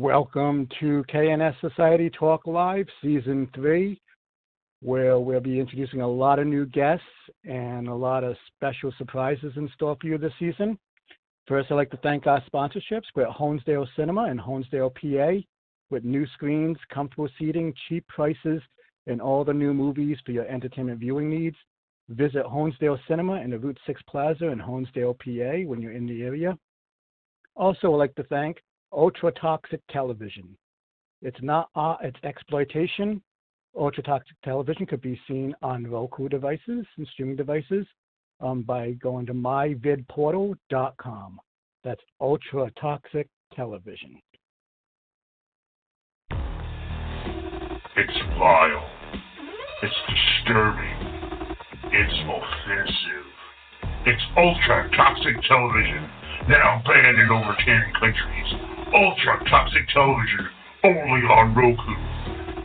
Welcome to K&S Society TALK Live, Season 3, where we'll be introducing a lot of new guests and a lot of special surprises in store for you this season. First, I'd like to thank our sponsorships. We're at Honesdale Cinema in Honesdale, PA, with new screens, comfortable seating, cheap prices, and all the new movies for your entertainment viewing needs. Visit Honesdale Cinema in the Route 6 Plaza in Honesdale, PA, when you're in the area. Also, I'd like to thank ultra-toxic television. It's not art, it's exploitation. Ultra-toxic television could be seen on Roku devices and streaming devices by going to myvidportal.com. That's ultra-toxic television. It's vile. It's disturbing. It's offensive. It's ultra-toxic television, now banned in over 10 countries. Ultra-toxic television only on Roku.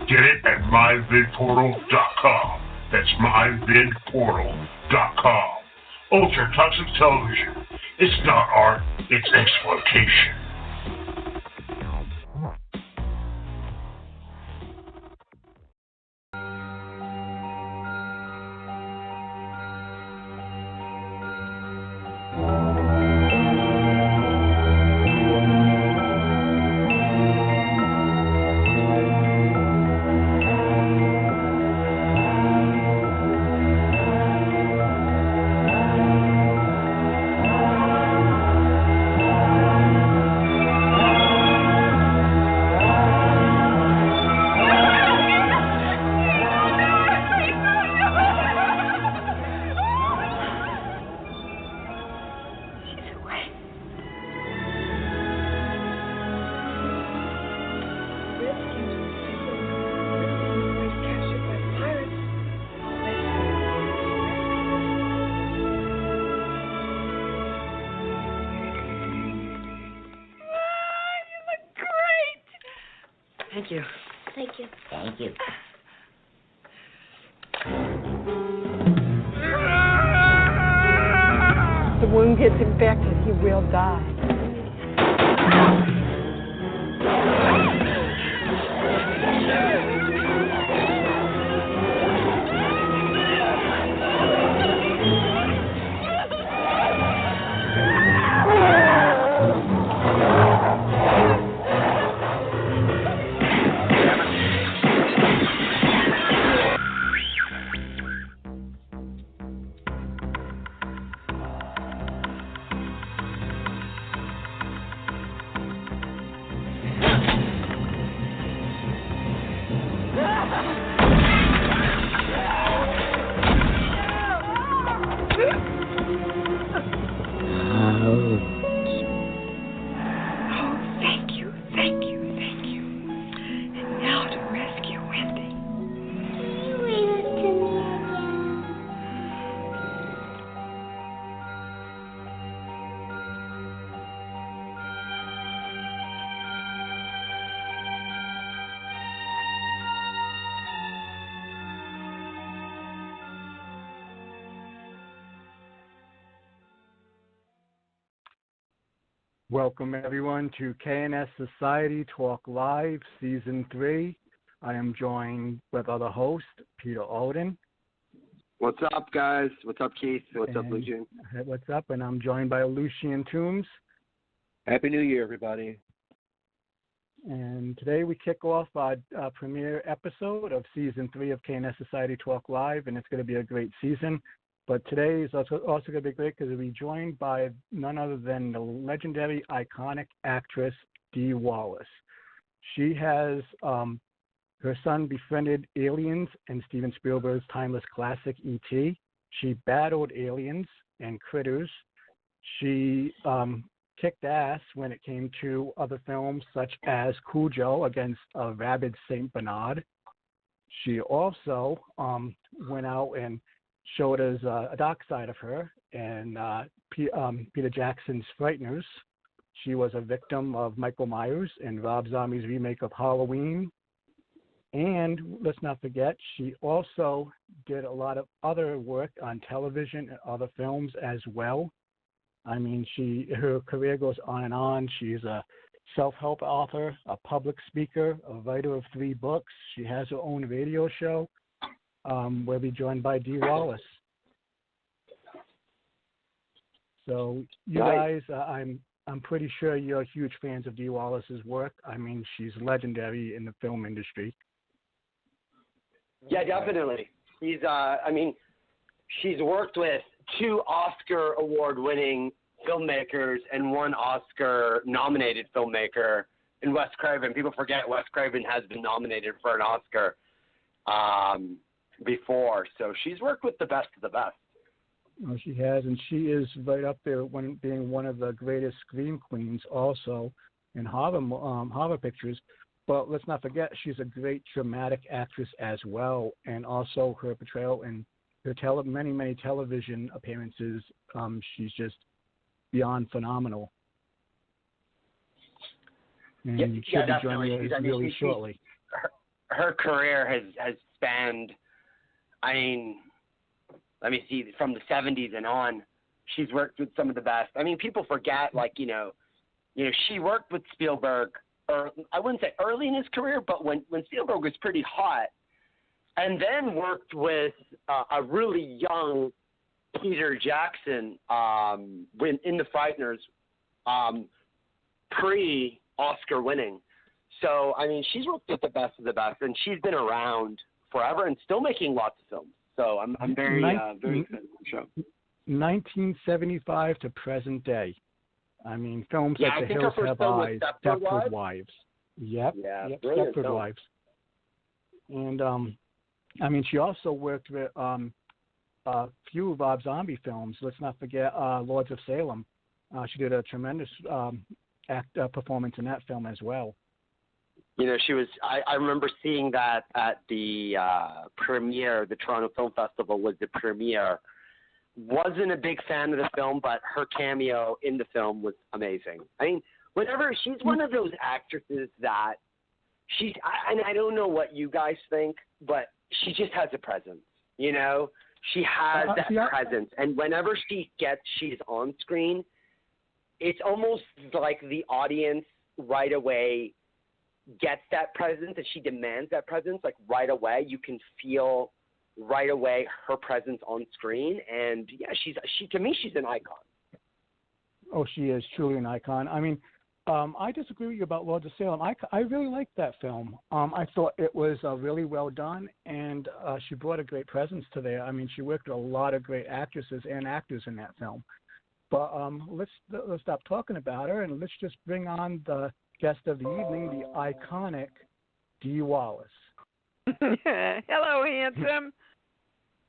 Get it at myvidportal.com. That's myvidportal.com. Ultra-toxic television. It's not art, it's exploitation. Thank you. Thank you. Thank you. The wound gets infected, he will die. Welcome, everyone, to K&S Society TALK Live, Season 3. I am joined with other host, Peter Alden. What's up, guys? What's up, Keith? What's up, Lucian? What's up? And I'm joined by Lucian Toombs. Happy New Year, everybody. And today we kick off our premiere episode of Season 3 of K&S Society TALK Live, and it's going to be a great season. But today is also going to be great because we'll be joined by none other than the legendary, iconic actress, Dee Wallace. She has, her son befriended aliens in Steven Spielberg's timeless classic, E.T. She battled aliens and critters. She kicked ass when it came to other films such as Cujo against a rabid Saint Bernard. She also went out and showed us a dark side of her in Peter Jackson's Frighteners. She was a victim of Michael Myers in Rob Zombie's remake of Halloween. And let's not forget, she also did a lot of other work on television and other films as well. I mean, her career goes on and on. She's a self-help author, a public speaker, a writer of 3 books. She has her own radio show. We'll be joined by Dee Wallace. So you guys, I'm pretty sure you're huge fans of Dee Wallace's work. I mean, she's legendary in the film industry. Yeah, definitely. She's worked with 2 Oscar award-winning filmmakers and 1 Oscar-nominated filmmaker in Wes Craven. People forget Wes Craven has been nominated for an Oscar before. So she's worked with the best of the best. Well, she has, and she is right up there being one of the greatest scream queens also in horror pictures. But let's not forget, she's a great dramatic actress as well, and also her portrayal in her many television appearances, she's just beyond phenomenal. And you should be joining us really shortly. Her career has spanned, let me see, from the 70s and on. She's worked with some of the best. I mean, people forget, she worked with Spielberg, or I wouldn't say early in his career, but when Spielberg was pretty hot, and then worked with a really young Peter Jackson in The Frighteners, pre-Oscar winning. So, I mean, she's worked with the best of the best, and she's been around forever and still making lots of films. So I'm very excited for the show. 1975 to present day. I mean, films like The Hills Have Eyes, Stepford Wives. Yep, Stepford Wives. And, she also worked with a few Rob Zombie films. Let's not forget Lords of Salem. She did a tremendous performance in that film as well. She was. I remember seeing that at the premiere. The Toronto Film Festival was the premiere. Wasn't a big fan of the film, but her cameo in the film was amazing. I mean, she's one of those actresses that I don't know what you guys think, but she just has a presence. She has that presence, and whenever she's on screen, it's almost like the audience right away gets that presence, and she demands that presence right away. You can feel right away her presence on screen, and to me she's an icon. Oh, she is truly an icon. I mean, I disagree with you about Lords of Salem. I really liked that film. I thought it was really well done, and she brought a great presence to there. I mean, she worked with a lot of great actresses and actors in that film. But let's stop talking about her, and let's just bring on the guest of the evening, the iconic Dee Wallace. Hello, handsome.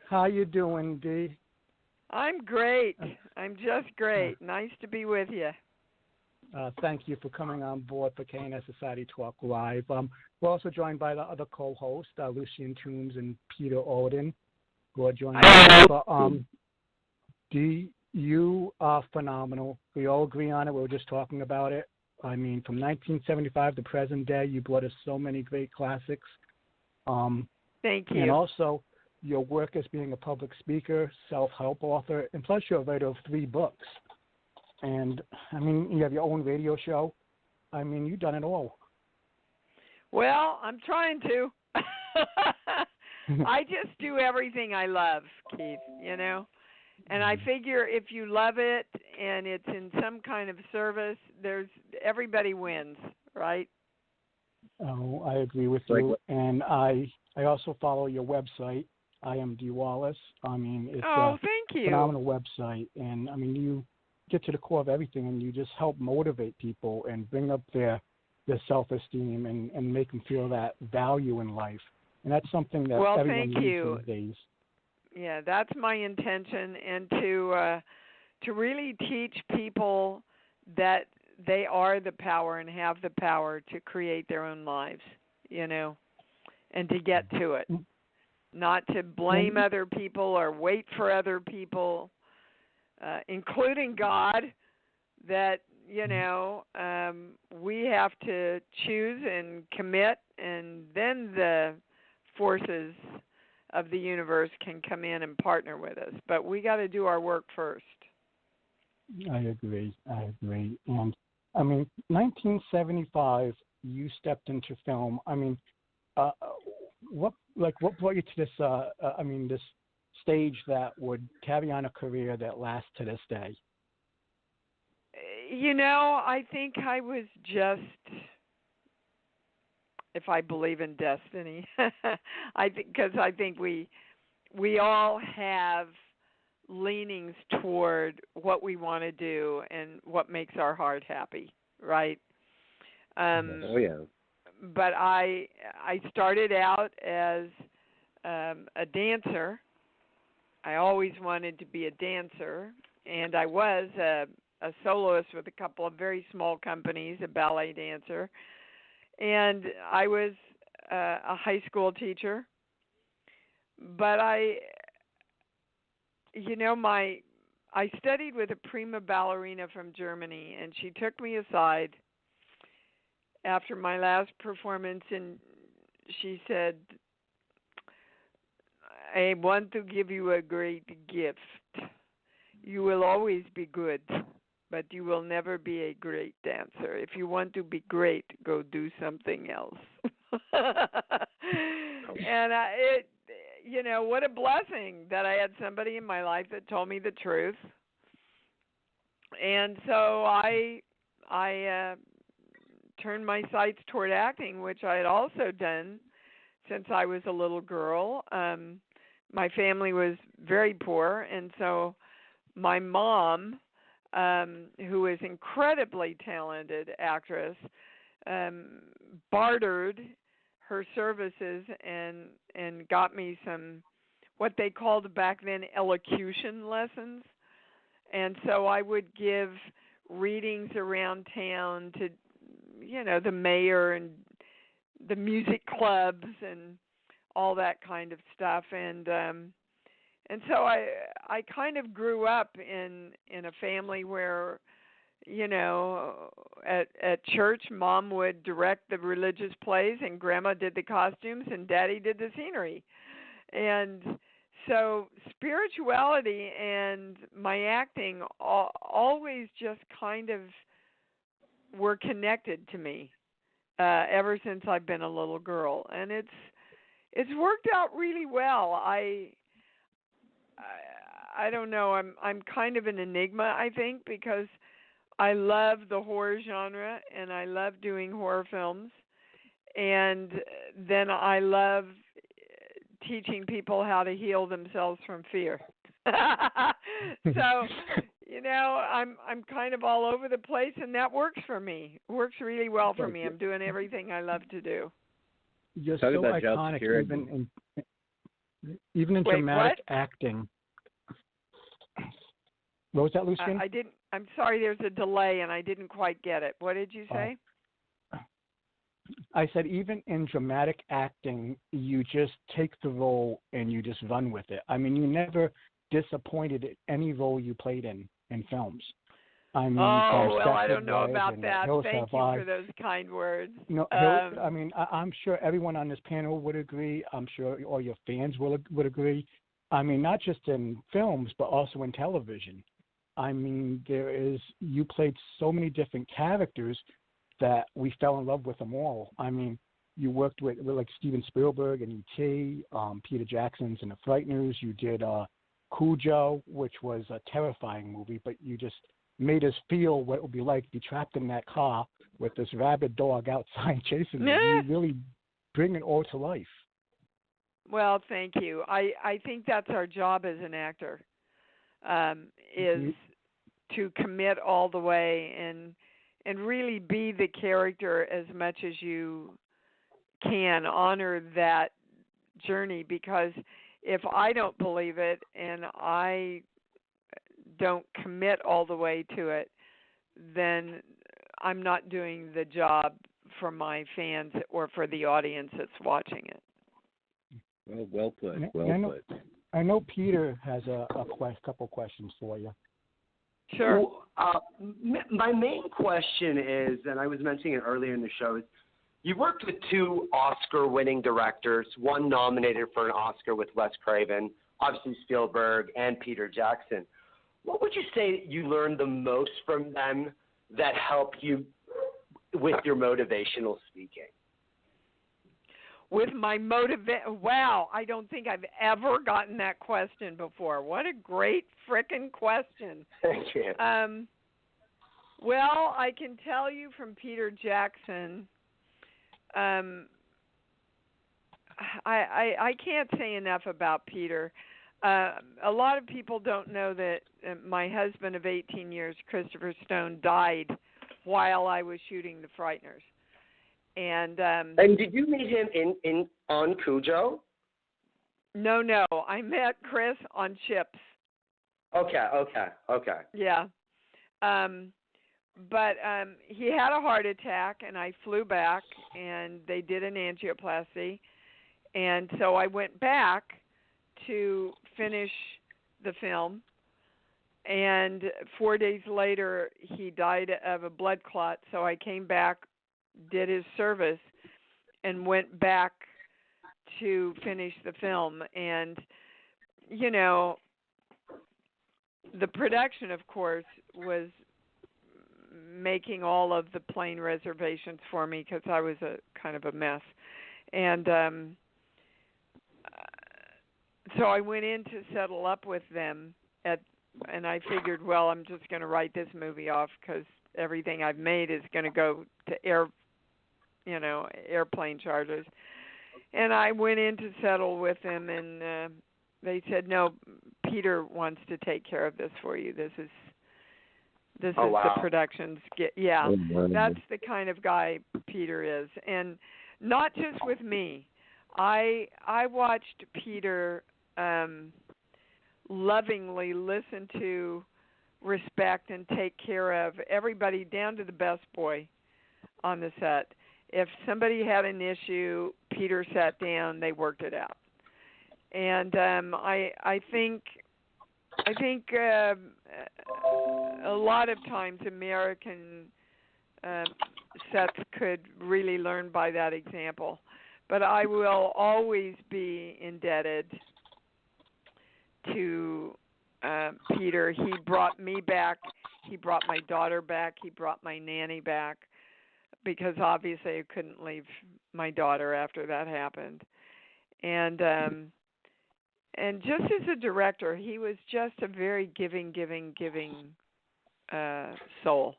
How you doing, Dee? I'm great. I'm just great. Nice to be with you. Thank you for coming on board for K&S Society TALK Live. We're also joined by the other co-hosts, Lucian Toombs and Peter Alden, who are joining us. But, Dee, you are phenomenal. We all agree on it. We were just talking about it. I mean, from 1975 to present day, you brought us so many great classics. Thank you. And also, your work as being a public speaker, self-help author, and plus you're a writer of 3 books. And, I mean, you have your own radio show. I mean, you've done it all. Well, I'm trying to. I just do everything I love, Keith, And I figure if you love it and it's in some kind of service, everybody wins, right? Oh, I agree with you. And I also follow your website. I am Dee Wallace. I mean, it's thank you. Phenomenal website. And, I mean, you get to the core of everything, and you just help motivate people and bring up their self-esteem and make them feel that value in life. And that's something that everyone needs these days. Yeah, that's my intention, and to really teach people that they are the power and have the power to create their own lives, and to get to it. Not to blame other people or wait for other people, including God, that, we have to choose and commit, and then the forces of the universe can come in and partner with us. But we got to do our work first. I agree. And I mean, 1975, you stepped into film. I mean, what brought you to this? This stage that would carry on a career that lasts to this day. I think I was just, if I believe in destiny, because I think we all have leanings toward what we want to do and what makes our heart happy, right? Oh yeah. But I started out as a dancer. I always wanted to be a dancer, and I was a soloist with a couple of very small companies, a ballet dancer, and I was a high school teacher. But I studied with a prima ballerina from Germany, and she took me aside after my last performance, and she said, I want to give you a great gift. You will always be good, but you will never be a great dancer. If you want to be great, go do something else. And what a blessing that I had somebody in my life that told me the truth. And so I turned my sights toward acting, which I had also done since I was a little girl. My family was very poor, and so my mom, who is an incredibly talented actress, bartered her services and got me some, what they called back then, elocution lessons. And so I would give readings around town to, the mayor and the music clubs and all that kind of stuff. And so I kind of grew up in a family where, at church, Mom would direct the religious plays and Grandma did the costumes and Daddy did the scenery. And so spirituality and my acting always just kind of were connected to me ever since I've been a little girl. And it's worked out really well. I don't know. I'm kind of an enigma, I think, because I love the horror genre and I love doing horror films. And then I love teaching people how to heal themselves from fear. So, I'm kind of all over the place, and that works for me. It works really well for me. I'm doing everything I love to do. You're so iconic, even in dramatic acting. What was that, Lucian? I'm sorry, there's a delay, and I didn't quite get it. What did you say? I said even in dramatic acting, you just take the role and you just run with it. I mean, you never disappointed at any role you played in films. I mean, I don't know about that. Thank you for those kind words. No, I'm sure everyone on this panel would agree. I'm sure all your fans would agree. I mean, not just in films, but also in television. I mean, you played so many different characters that we fell in love with them all. I mean, you worked with like Steven Spielberg and E.T., Peter Jackson's and The Frighteners. You did Cujo, which was a terrifying movie, but you just made us feel what it would be like to be trapped in that car with this rabid dog outside chasing you. You really bring it all to life. Well, thank you. I think that's our job as an actor, is to commit all the way and really be the character as much as you can. Honor that journey, because if I don't believe it and I don't commit all the way to it, then I'm not doing the job for my fans or for the audience that's watching it. Well put. I know Peter has a couple questions for you. Sure. Well, my main question is, and I was mentioning it earlier in the show, is you worked with two Oscar-winning directors, one nominated for an Oscar with Wes Craven, obviously Spielberg, and Peter Jackson. What would you say you learned the most from them that help you with your motivational speaking? With my wow, I don't think I've ever gotten that question before. What a great frickin' question. Thank you. Well, I can tell you from Peter Jackson, I can't say enough about Peter. A lot of people don't know that my husband of 18 years, Christopher Stone, died while I was shooting The Frighteners. And did you meet him on Cujo? No. I met Chris on ships. Okay. Yeah. But he had a heart attack, and I flew back, and they did an angioplasty. And so I went back to finish the film. And 4 days later, he died of a blood clot. So I came back, did his service, and went back to finish the film. And, you know, the production, of course, was making all of the plane reservations for me because I was a kind of a mess. And so I went in to settle up with them and I figured, well, I'm just going to write this movie off because everything I've made is going to go to airplane charges. And I went in to settle with them, and they said, no, Peter wants to take care of this for you. This is the production's that's the kind of guy Peter is. And not just with me. I watched Peter lovingly listen to, respect, and take care of everybody down to the best boy on the set. If somebody had an issue, Peter sat down, they worked it out. And I think a lot of times American sets could really learn by that example. But I will always be indebted to Peter. He brought me back. He brought my daughter back. He brought my nanny back because obviously I couldn't leave my daughter after that happened. And just as a director, he was just a very giving soul.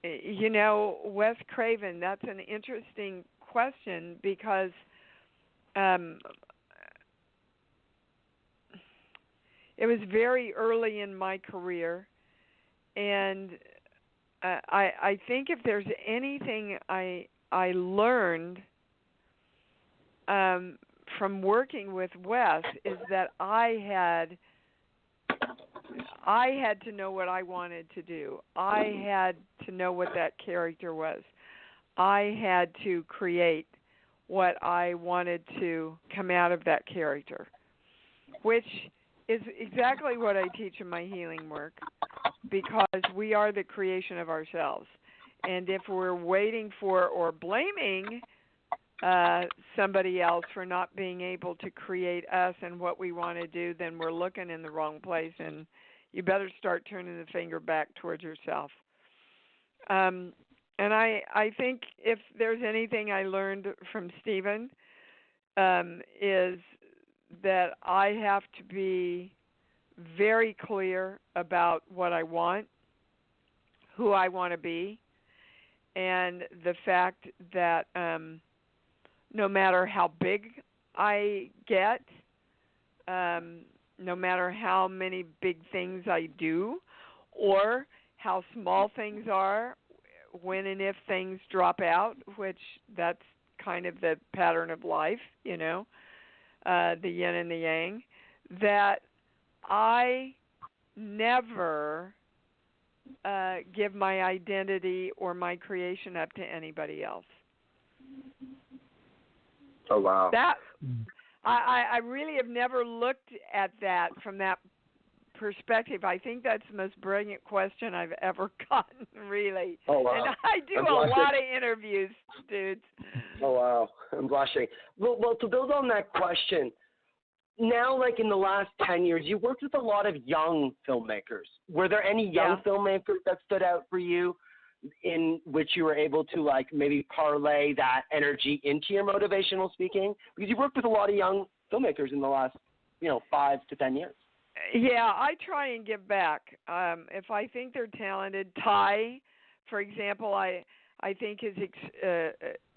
You know, Wes Craven, that's an interesting question because it was very early in my career, and I think if there's anything I learned from working with Wes is that I had to know what I wanted to do. I had to know what that character was. I had to create what I wanted to come out of that character, which is exactly what I teach in my healing work, because we are the creation of ourselves. And if we're waiting for or blaming somebody else for not being able to create us and what we want to do, then we're looking in the wrong place, and you better start turning the finger back towards yourself. And I think if there's anything I learned from Stephen is that I have to be very clear about what I want, who I want to be, and the fact that no matter how big I get, no matter how many big things I do, or how small things are, when and if things drop out, which that's kind of the pattern of life, you know, the yin and the yang, that I never give my identity or my creation up to anybody else. Oh, wow. That I really have never looked at that from that perspective. I think that's the most brilliant question I've ever gotten, really. Oh, wow. And I do a lot of interviews, dudes. Oh, wow. I'm blushing. Well, to build on that question, now, like in the last 10 years, you worked with a lot of young filmmakers. Were there any young filmmakers that stood out for you in which you were able to like maybe parlay that energy into your motivational speaking? Because you worked with a lot of young filmmakers in the last, 5 to 10 years. Yeah, I try and give back. If I think they're talented, Ty, for example, I think is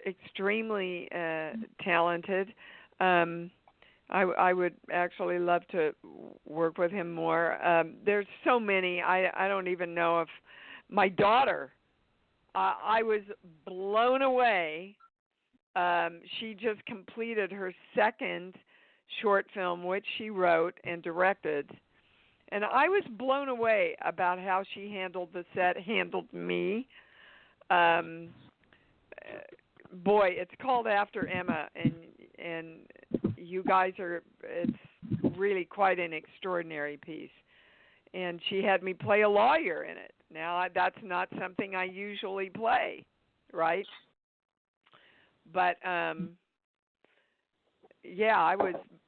extremely talented. I would actually love to work with him more. There's so many. I don't even know if my daughter. I was blown away. She just completed her second short film, which she wrote and directed. And I was blown away about how she handled the set, handled me. Boy, it's called After Emma, and you guys it's really quite an extraordinary piece. And she had me play a lawyer in it. Now, that's not something I usually play, right? But,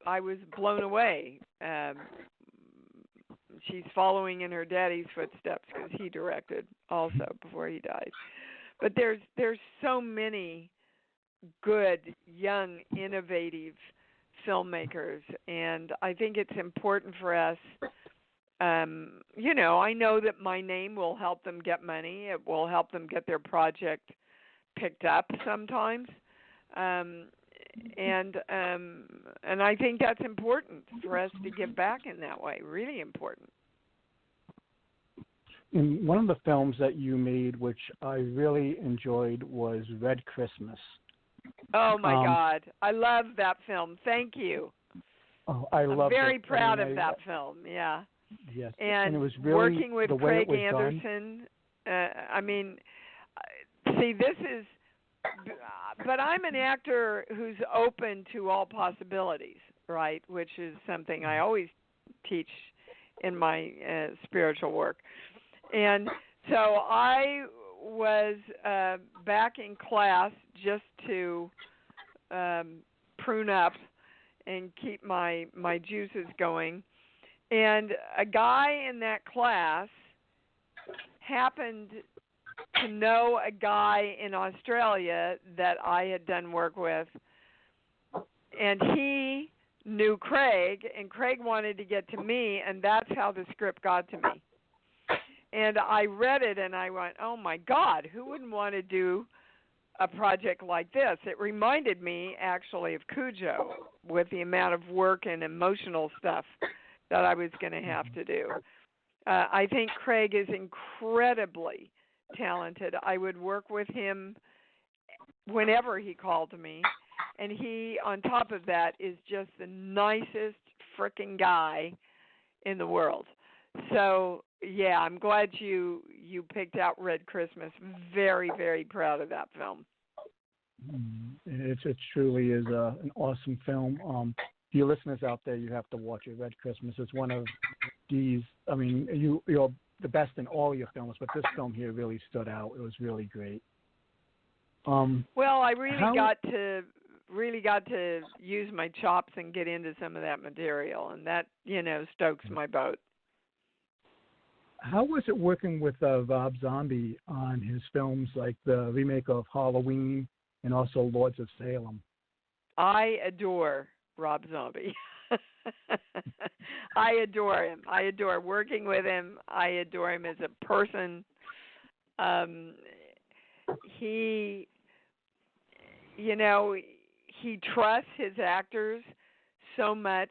I was blown away. She's following in her daddy's footsteps because he directed also before he died. But there's so many good, young, innovative filmmakers, and I think it's important for us. I know that my name will help them get money. It will help them get their project picked up sometimes. And I think that's important for us to give back in that way, really important. And one of the films that you made, which I really enjoyed, was Red Christmas. Oh, my God. I love that film. Thank you. Oh, I'm very proud of that film, yeah. Yes. And it was really, working with Craig was Anderson, this is... But I'm an actor who's open to all possibilities, right? Which is something I always teach in my spiritual work. And so I was back in class just to prune up and keep my juices going. And a guy in that class happened to know a guy in Australia that I had done work with, and he knew Craig, and Craig wanted to get to me, and that's how the script got to me. And I read it, and I went, oh, my God, who wouldn't want to do a project like this? It reminded me, actually, of Cujo with the amount of work and emotional stuff that I was going to have to do. I think Craig is incredibly talented. I would work with him whenever he called me, and he, on top of that, is just the nicest frickin' guy in the world. So, yeah, I'm glad you picked out Red Christmas. Very, very proud of that film. It truly is an awesome film. You listeners out there, you have to watch it. Red Christmas is one of Dee's. You're the best in all your films, but this film here really stood out. It was really great. Well, I really got to use my chops and get into some of that material, and that stokes my boat. How was it working with Rob Zombie on his films like the remake of Halloween and also Lords of Salem? I adore Rob Zombie. I adore him. I adore working with him. I adore him as a person. He trusts his actors so much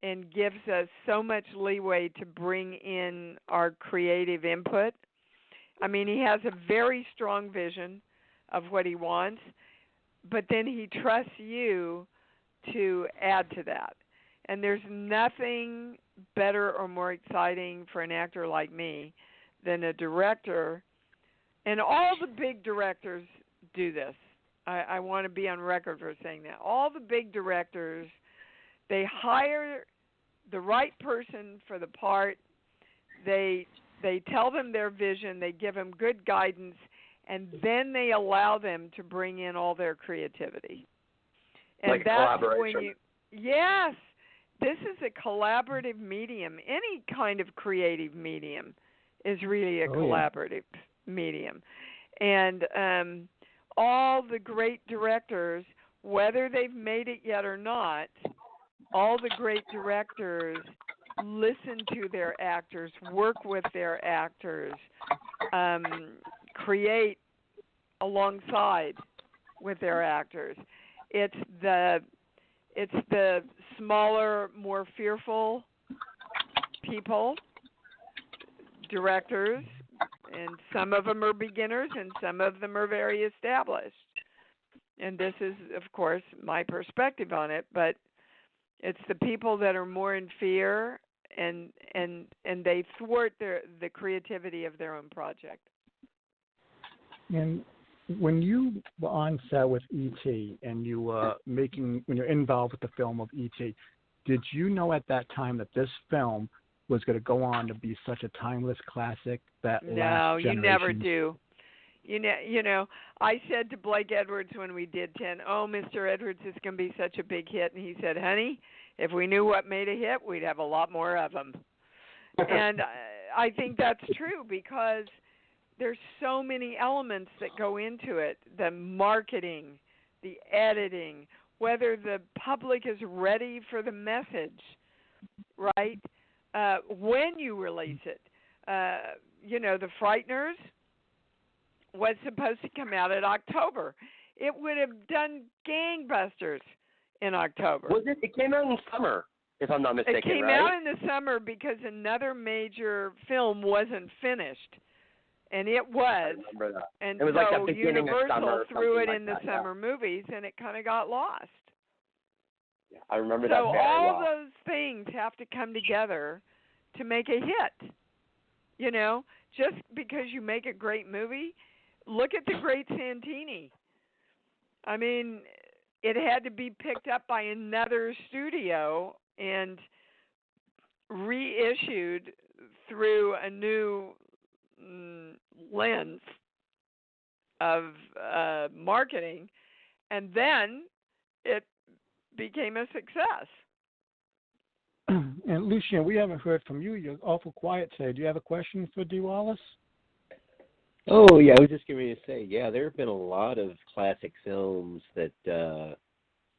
and gives us so much leeway to bring in our creative input. He has a very strong vision of what he wants, but then he trusts you to add to that. And there's nothing better or more exciting for an actor like me than a director, and all the big directors do this. I want to be on record for saying that. All the big directors, they hire the right person for the part. They tell them their vision. They give them good guidance, and then they allow them to bring in all their creativity. And like that's collaboration. Yes, this is a collaborative medium. Any kind of creative medium is really a collaborative medium. And all the great directors, whether they've made it yet or not, all the great directors listen to their actors, work with their actors, create alongside with their actors. It's the smaller, more fearful people, directors, and some of them are beginners and some of them are very established. And this is, of course, my perspective on it, but it's the people that are more in fear and they thwart the creativity of their own project. And when you were on set with E.T. and you were when you're involved with the film of E.T., did you know at that time that this film was going to go on to be such a timeless classic that last generation? No, you never do. You know, I said to Blake Edwards when we did 10, oh, Mr. Edwards, is going to be such a big hit. And he said, honey, if we knew what made a hit, we'd have a lot more of them. And I think that's true because there's so many elements that go into it, the marketing, the editing, whether the public is ready for the message, right? When you release it. You know, The Frighteners was supposed to come out in October. It would have done gangbusters in October. It came out in summer, if I'm not mistaken, It came right? out in the summer because another major film wasn't finished. And it was. I remember that. And it was so like the beginning Universal of summer threw it like in the that, summer movies, and it kind of got lost. Yeah, I remember so that very well. So all those things have to come together to make a hit. You know, just because you make a great movie, look at The Great Santini. I mean, it had to be picked up by another studio and reissued through a new lens of marketing, and then it became a success. And Lucien, we haven't heard from you. You're awful quiet today. Do you have a question for Dee Wallace? Oh, yeah, I was just going to say, yeah, there have been a lot of classic films that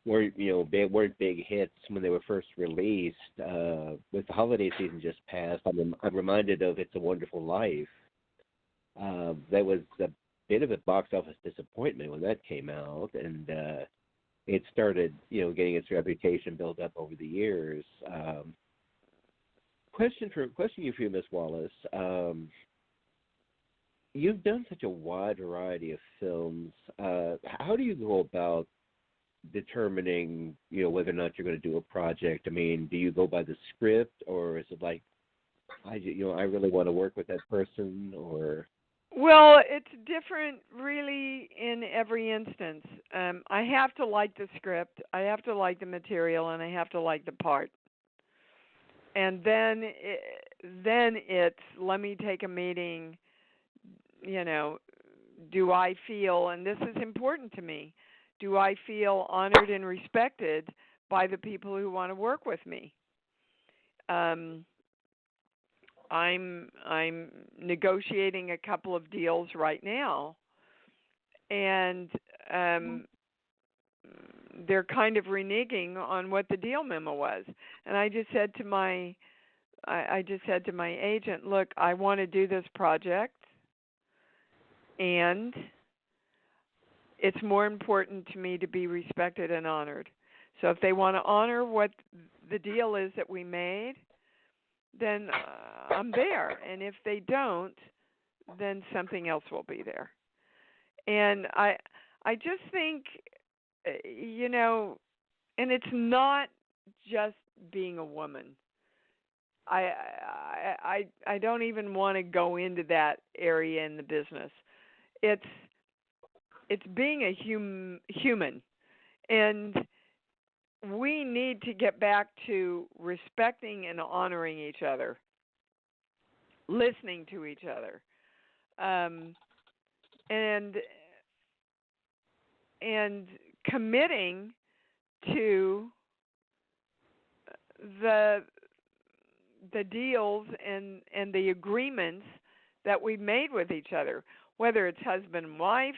weren't big hits when they were first released. With the holiday season just passed, I'm reminded of It's a Wonderful Life. That was a bit of a box office disappointment when that came out, and it started, getting its reputation built up over the years. Question for you, Miss Wallace. You've done such a wide variety of films. How do you go about determining, whether or not you're going to do a project? I mean, do you go by the script, or is it like, I really want to work with that person, or? Well, it's different really in every instance. I have to like the script, I have to like the material, and I have to like the part. And then it's, let me take a meeting, do I feel, and this is important to me, do I feel honored and respected by the people who want to work with me? I'm negotiating a couple of deals right now, and they're kind of reneging on what the deal memo was. And I just said to my agent, look, I want to do this project, and it's more important to me to be respected and honored. So if they want to honor what the deal is that we made, then I'm there. And if they don't, then something else will be there. And I just think, and it's not just being a woman. I don't even want to go into that area in the business. It's being a human, and we need to get back to respecting and honoring each other, listening to each other, and committing to the deals and the agreements that we've made with each other, whether it's husband and wife,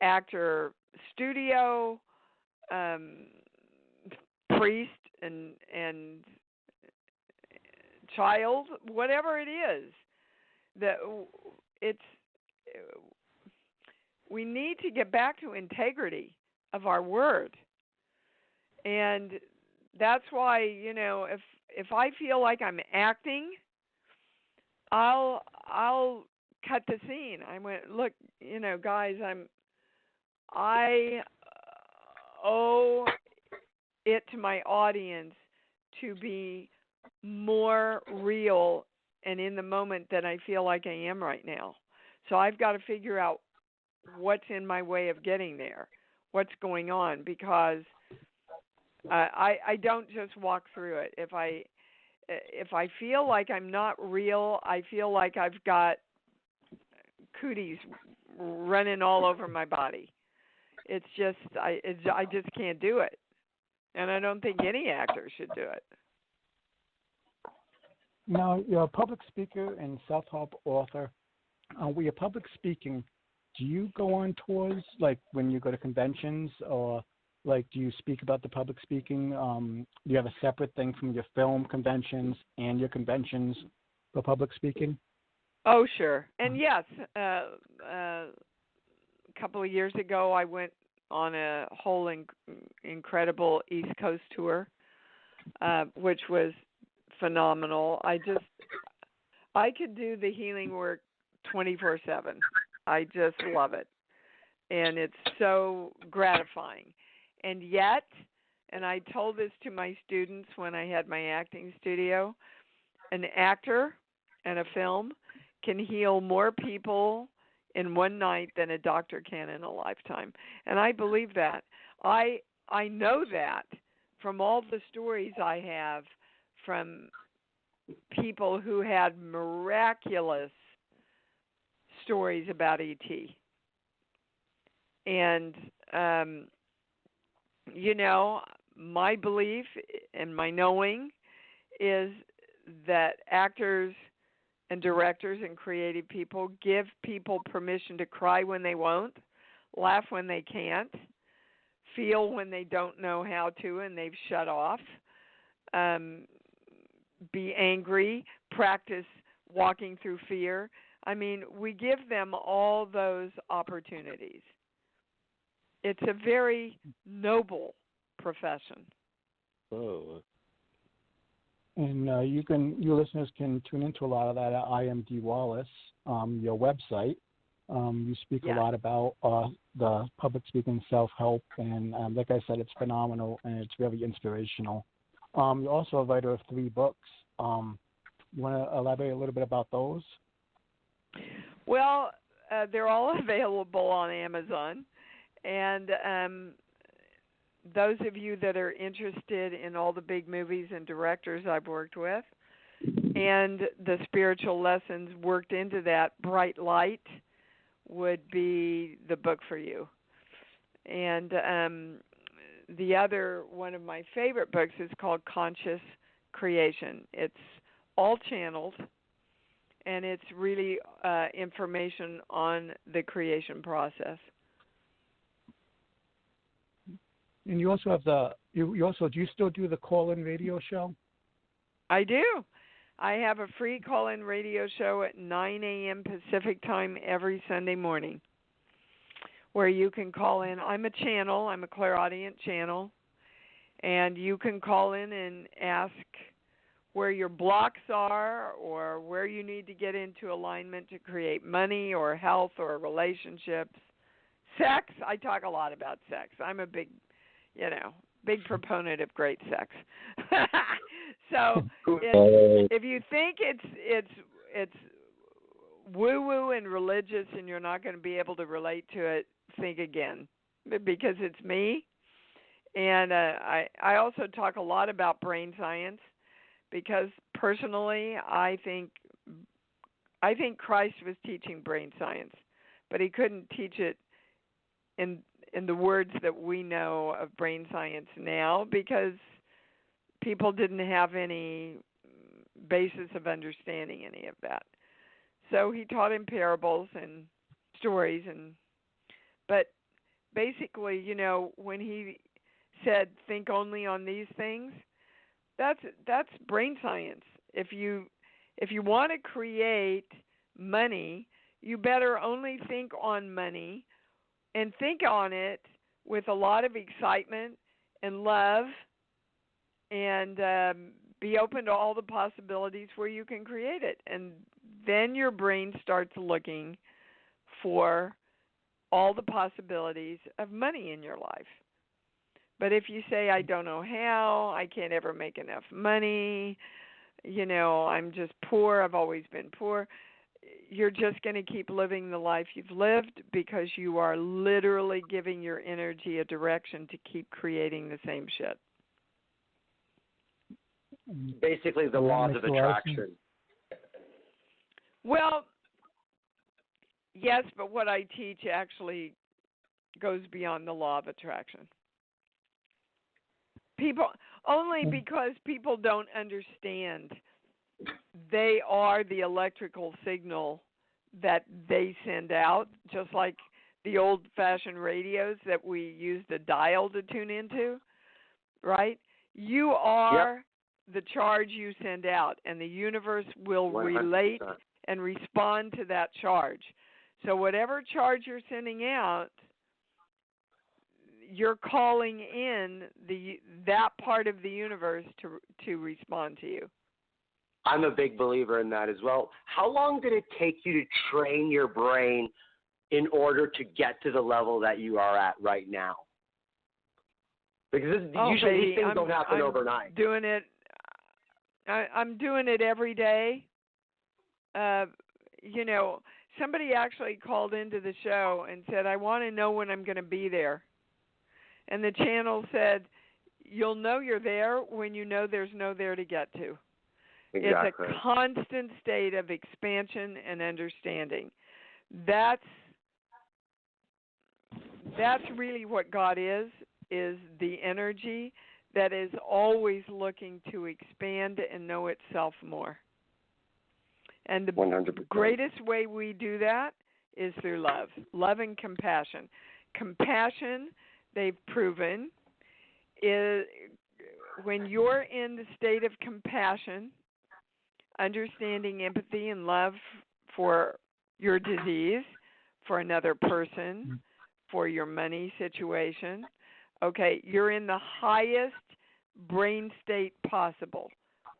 actor, studio, priest and child, whatever it is. We need to get back to integrity of our word. And that's why, if I feel like I'm acting, I'll cut the scene. I went, look, guys, I owe it to my audience to be more real and in the moment than I feel like I am right now. So I've got to figure out what's in my way of getting there, what's going on, because I don't just walk through it. If I feel like I'm not real, I feel like I've got cooties running all over my body. It's just I just can't do it, and I don't think any actor should do it. Now, you're a public speaker and self-help author. When you're public speaking, do you go on tours, like when you go to conventions, or like do you speak about the public speaking? Do you have a separate thing from your film conventions and your conventions for public speaking? Oh, sure. And yes, a couple of years ago, I went on a whole incredible East Coast tour, which was phenomenal. I could do the healing work 24/7. I just love it. And it's so gratifying. And yet, and I told this to my students when I had my acting studio, an actor and a film can heal more people in one night than a doctor can in a lifetime. And I believe that. I know that from all the stories I have from people who had miraculous stories about ET. And, my belief and my knowing is that actors and directors and creative people give people permission to cry when they won't, laugh when they can't, feel when they don't know how to and they've shut off, be angry, practice walking through fear. I mean, we give them all those opportunities. It's a very noble profession. Oh. And your listeners can tune into a lot of that at I Am Dee Wallace, your website. You speak a lot about the public speaking, self-help, and like I said, it's phenomenal and it's really inspirational. You're also a writer of 3 books. You want to elaborate a little bit about those? Well, they're all available on Amazon. And those of you that are interested in all the big movies and directors I've worked with and the spiritual lessons worked into that, Bright Light would be the book for you. And the other one of my favorite books is called Conscious Creation. It's all channeled, and it's really information on the creation process. And you also have do you still do the call-in radio show? I do. I have a free call-in radio show at 9 a.m. Pacific time every Sunday morning where you can call in. I'm a channel. I'm a clairaudient channel. And you can call in and ask where your blocks are or where you need to get into alignment to create money or health or relationships. Sex, I talk a lot about sex. I'm a big proponent of great sex. So if you think it's woo-woo and religious and you're not going to be able to relate to it, think again, because it's me. And I also talk a lot about brain science because personally I think Christ was teaching brain science, but he couldn't teach it in the words that we know of brain science now because people didn't have any basis of understanding any of that. So he taught in parables and stories, but basically, you know, when he said think only on these things, that's brain science. If you want to create money, you better only think on money and think on it with a lot of excitement and love, and be open to all the possibilities where you can create it. And then your brain starts looking for all the possibilities of money in your life. But if you say, I don't know how, I can't ever make enough money, you know, I'm just poor, I've always been poor, you're just going to keep living the life you've lived because you are literally giving your energy a direction to keep creating the same shit. Basically, the laws of attraction. Well, yes, but what I teach actually goes beyond the law of attraction. Because people don't understand. They are the electrical signal that they send out, just like the old-fashioned radios that we used a dial to tune into, right? You are the charge you send out, and the universe will 100%. relate and respond to that charge. So whatever charge you're sending out, you're calling in that part of the universe to respond to you. I'm a big believer in that as well. How long did it take you to train your brain in order to get to the level that you are at right now? Because usually these things don't happen overnight. I'm doing it every day. You know, somebody actually called into the show and said, I want to know when I'm going to be there. And the channel said, you'll know you're there when you know there's no there to get to. Exactly. It's a constant state of expansion and understanding. That's really what God is the energy that is always looking to expand and know itself more. And the 100%. greatest way we do that is through love and compassion. Compassion, they've proven, is when you're in the state of compassion, understanding, empathy, and love for your disease, for another person, for your money situation. Okay, you're in the highest brain state possible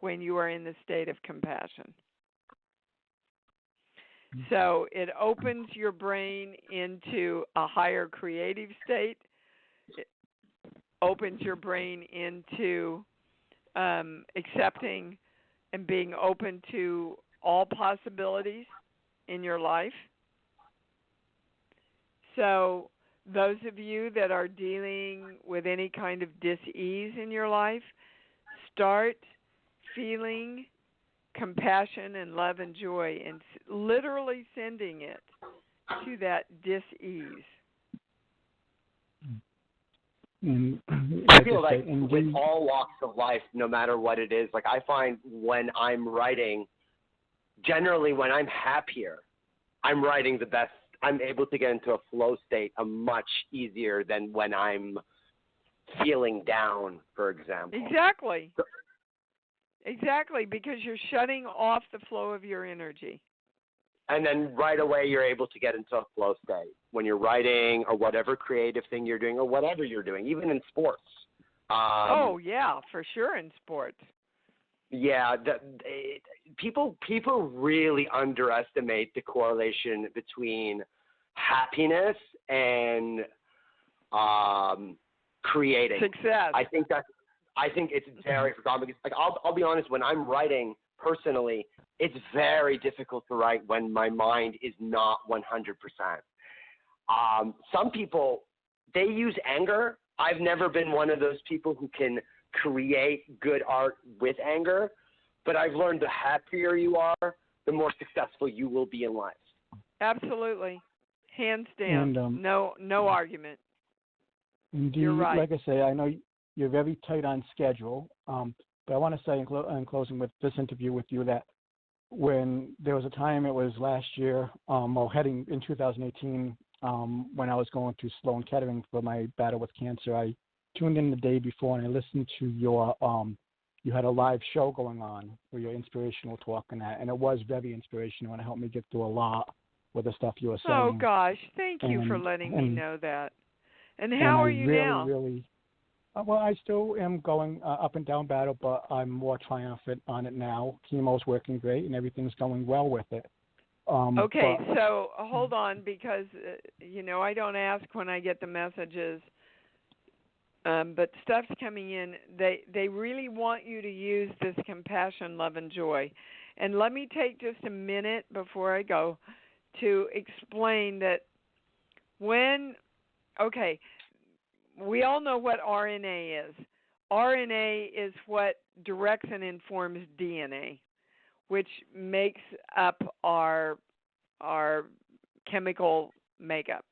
when you are in the state of compassion. So it opens your brain into a higher creative state. It opens your brain into accepting and being open to all possibilities in your life. So those of you that are dealing with any kind of dis-ease in your life, start feeling compassion and love and joy and literally sending it to that dis-ease. I feel like with all walks of life, no matter what it is, like I find when I'm writing, generally when I'm happier, I'm writing the best. I'm able to get into a flow state much easier than when I'm feeling down, for example. Exactly, because you're shutting off the flow of your energy. And then right away you're able to get into a flow state when you're writing or whatever creative thing you're doing or whatever you're doing, even in sports. Oh, yeah, for sure in sports. Yeah, people really underestimate the correlation between happiness and creating. Success. I think it's very forgotten because, like, I'll be honest, when I'm writing personally, it's very difficult to write when my mind is not 100%. Some people, they use anger. I've never been one of those people who can create good art with anger, but I've learned the happier you are, the more successful you will be in life. Absolutely. Hands down. And, no argument. And You're right. Like I say, I know you're very tight on schedule. But I want to say in closing with this interview with you that when there was a time, it was last year, heading in 2018, when I was going through Sloan Kettering for my battle with cancer, I tuned in the day before and I listened to your, you had a live show going on where you're inspirational talk and that, and it was very inspirational and it helped me get through a lot with the stuff you were saying. Oh, gosh. Thank you for letting me know that. And how are you now? Really, well, I still am going up and down battle, but I'm more triumphant on it now. Chemo's working great, and everything's going well with it. Okay, so hold on, because, I don't ask when I get the messages, but stuff's coming in. They really want you to use this compassion, love, and joy. And let me take just a minute before I go to explain that we all know what RNA is. RNA is what directs and informs DNA, which makes up our chemical makeup.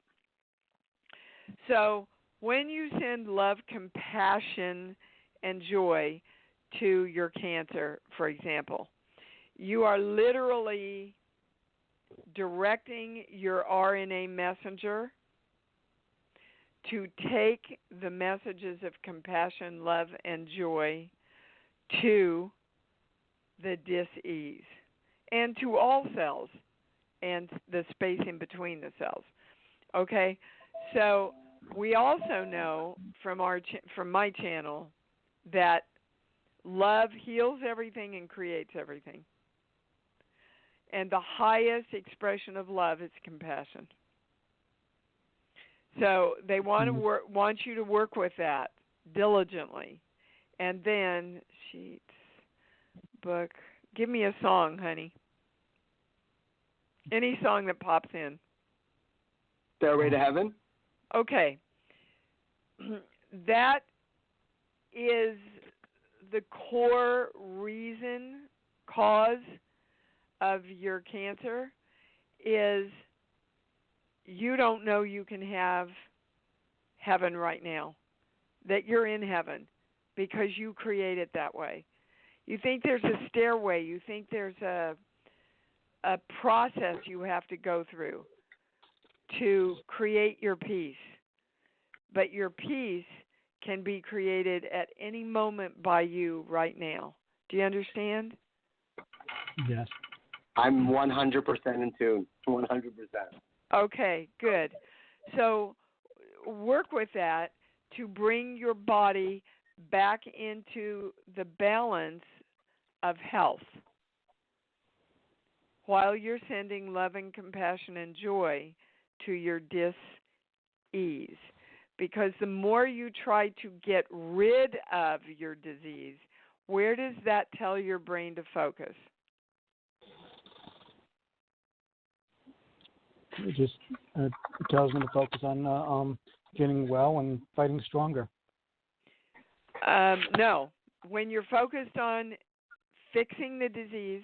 So when you send love, compassion, and joy to your cancer, for example, you are literally directing your RNA messenger to take the messages of compassion, love, and joy to the dis-ease and to all cells and the space in between the cells. Okay? So we also know from my channel that love heals everything and creates everything. And the highest expression of love is compassion. So they want you to work with that diligently. And then, sheets, book, give me a song, honey. Any song that pops in. Stairway to Heaven? Okay. That is the core cause of your cancer is you don't know you can have heaven right now, that you're in heaven because you create it that way. You think there's a stairway. You think there's a process you have to go through to create your peace. But your peace can be created at any moment by you right now. Do you understand? Yes. I'm 100% in tune. 100%. Okay, good. So work with that to bring your body back into the balance of health while you're sending love and compassion and joy to your dis-ease. Because the more you try to get rid of your disease, where does that tell your brain to focus? It just tells me to focus on getting well and fighting stronger. No. When you're focused on fixing the disease,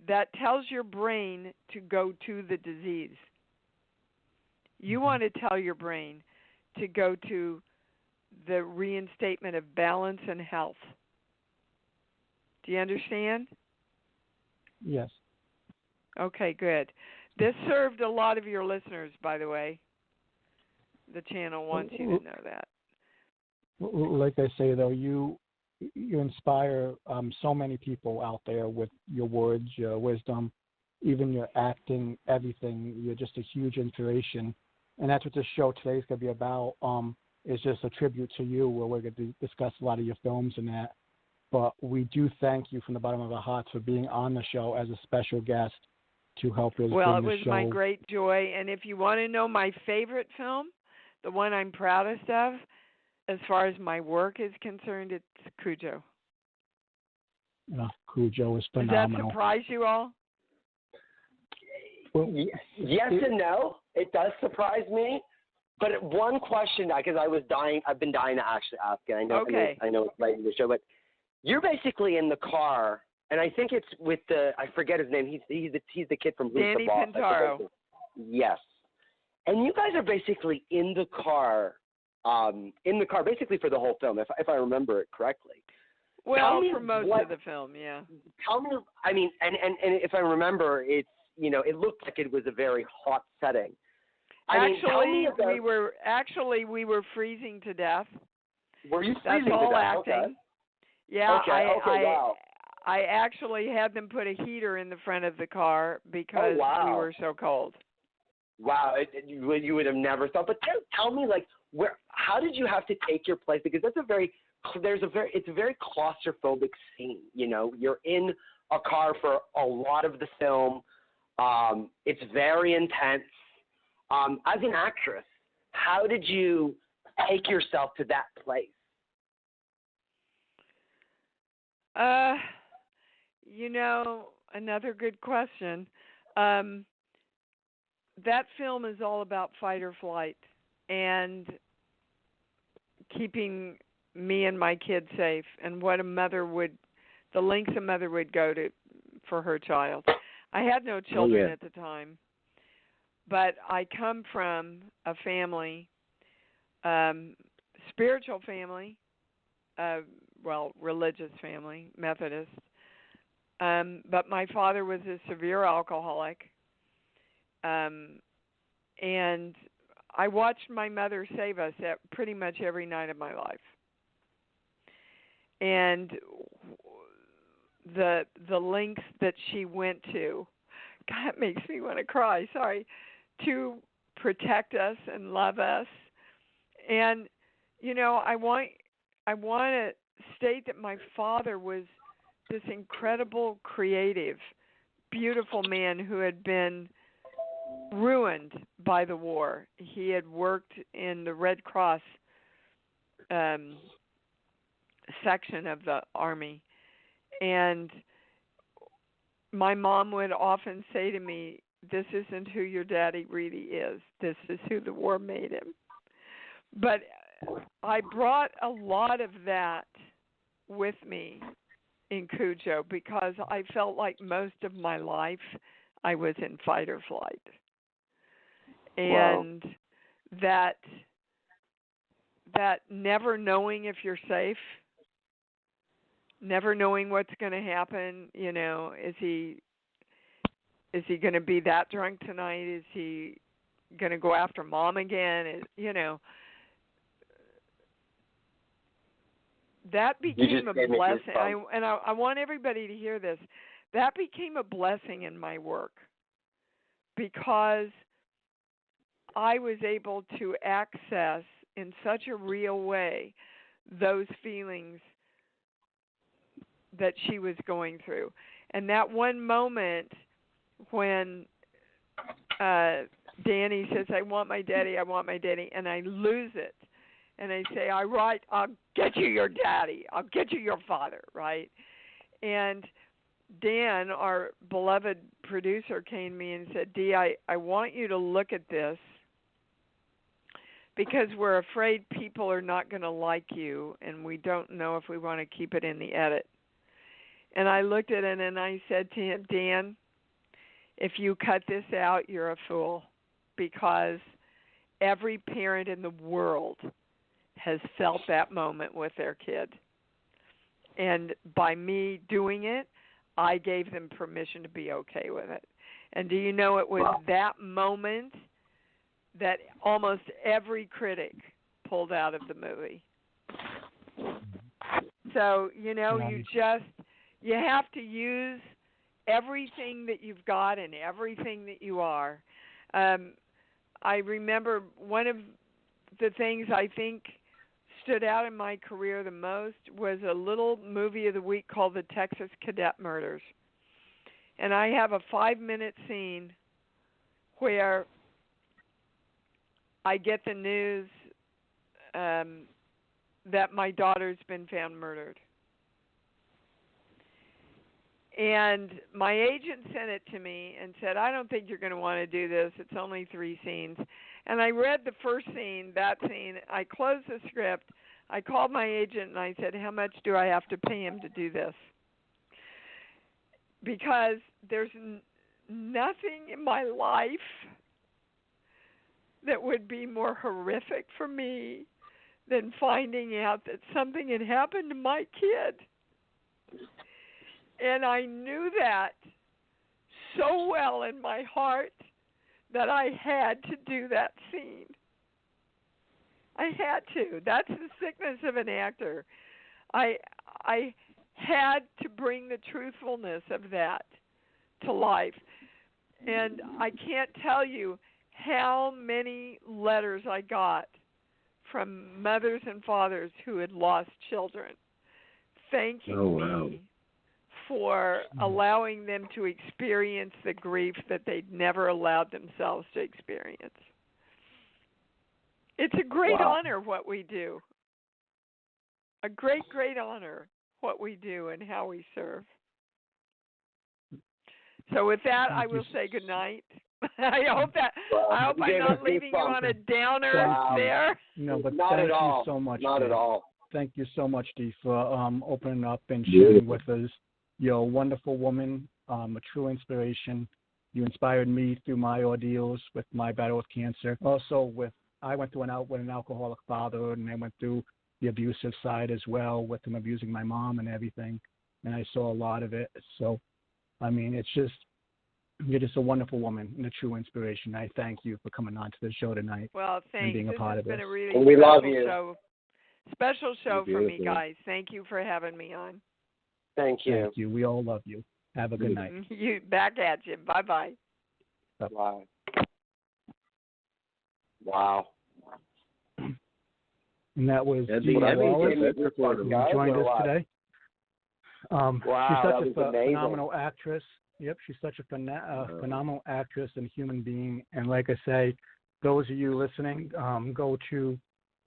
that tells your brain to go to the disease. You want to tell your brain to go to the reinstatement of balance and health. Do you understand? Yes. Okay, good. This served a lot of your listeners, by the way. The channel wants you to know that. Like I say, though, you inspire so many people out there with your words, your wisdom, even your acting, everything. You're just a huge inspiration. And that's what this show today is going to be about, is just a tribute to you, where we're going to discuss a lot of your films and that. But we do thank you from the bottom of our hearts for being on the show as a special guest to help us bring the show. Well, it was my great joy. And if you want to know my favorite film, the one I'm proudest of, as far as my work is concerned, it's Cujo. Cujo is phenomenal. Does that surprise you all? Well, yes and no. It does surprise me. But one question, because I've been dying to actually ask it. I know it's late in the show, but you're basically in the car, and I think it's with I forget his name. He's the kid from Who's Danny the Boss? Pintaro. Yes. And you guys are basically in the car basically for the whole film, if I remember it correctly. Well, for most of the film, yeah. Tell me, I mean, and if I remember, it's, you know, it looked like it was a very hot setting. We were freezing to death. Were you freezing That's all to death? acting. Okay. Yeah, Wow. I actually had them put a heater in the front of the car because we were so cold. Wow, you would have never thought. But tell me, like, how did you have to take your place? Because it's a very claustrophobic scene. You know, you're in a car for a lot of the film. It's very intense. As an actress, how did you take yourself to that place? You know, another good question. That film is all about fight or flight and keeping me and my kids safe, and what the lengths a mother would go to for her child. I had no children at the time, but I come from a family, spiritual family, religious family, Methodist. But my father was a severe alcoholic, and I watched my mother save us at pretty much every night of my life. And the lengths that she went to, God, it makes me want to cry, sorry, to protect us and love us. And, you know, I want to state that my father was this incredible, creative, beautiful man who had been ruined by the war. He had worked in the Red Cross section of the Army. And my mom would often say to me, "This isn't who your daddy really is. This is who the war made him." But I brought a lot of that with me in Cujo because I felt like most of my life I was in fight or flight. And that never knowing if you're safe, never knowing what's going to happen, you know, is he going to be that drunk tonight? Is he going to go after mom again? You know, that became a blessing. I want everybody to hear this. That became a blessing in my work because I was able to access in such a real way those feelings that she was going through. And that one moment when Danny says, "I want my daddy," and I lose it. And I say, "All right, I'll get you your daddy. I'll get you your father," right? And Dan, our beloved producer, came to me and said, "Dee, I want you to look at this because we're afraid people are not going to like you, and we don't know if we want to keep it in the edit." And I looked at it and I said to him, "Dan, if you cut this out, you're a fool, because every parent in the world has felt that moment with their kid. And by me doing it, I gave them permission to be okay with it." And do you know, it was that moment that almost every critic pulled out of the movie. So, you know, you have to use everything that you've got and everything that you are. I remember one of the things I think stood out in my career the most was a little movie of the week called The Texas Cadet Murders. And I have a 5-minute scene where I get the news that my daughter's been found murdered. And my agent sent it to me and said, "I don't think you're going to want to do this. It's only 3 scenes." And I read the first scene, that scene. I closed the script. I called my agent and I said, "How much do I have to pay him to do this?" Because there's nothing in my life that would be more horrific for me than finding out that something had happened to my kid. And I knew that so well in my heart that I had to do that scene. I had to. That's the sickness of an actor. I had to bring the truthfulness of that to life. And I can't tell you how many letters I got from mothers and fathers who had lost children thanking me for allowing them to experience the grief that they'd never allowed themselves to experience. It's a great honor what we do. A great, great honor what we do and how we serve. So with that, I will say good night. I hope I'm not leaving you on a downer there. No, but not thank at all. You so much. Not at all. Thank you so much, Dee, for opening up and sharing with us. You're a wonderful woman, a true inspiration. You inspired me through my ordeals with my battle with cancer. Also, I went through with an alcoholic father, and I went through the abusive side as well, with him abusing my mom and everything. And I saw a lot of it. So, I mean, you're just a wonderful woman and a true inspiration. I thank you for coming on to the show tonight. Well, thanks. And being a part of it. This has been a really we love you. Special show for me, guys. Thank you for having me on. Thank you. Thank you. We all love you. Have a good night. You back at you. Bye-bye. Wow. Wow. And that was Dee Wallace, who joined us today. She's such a phenomenal actress. Yep, she's such a phenomenal actress and human being. And like I say, those of you listening, go to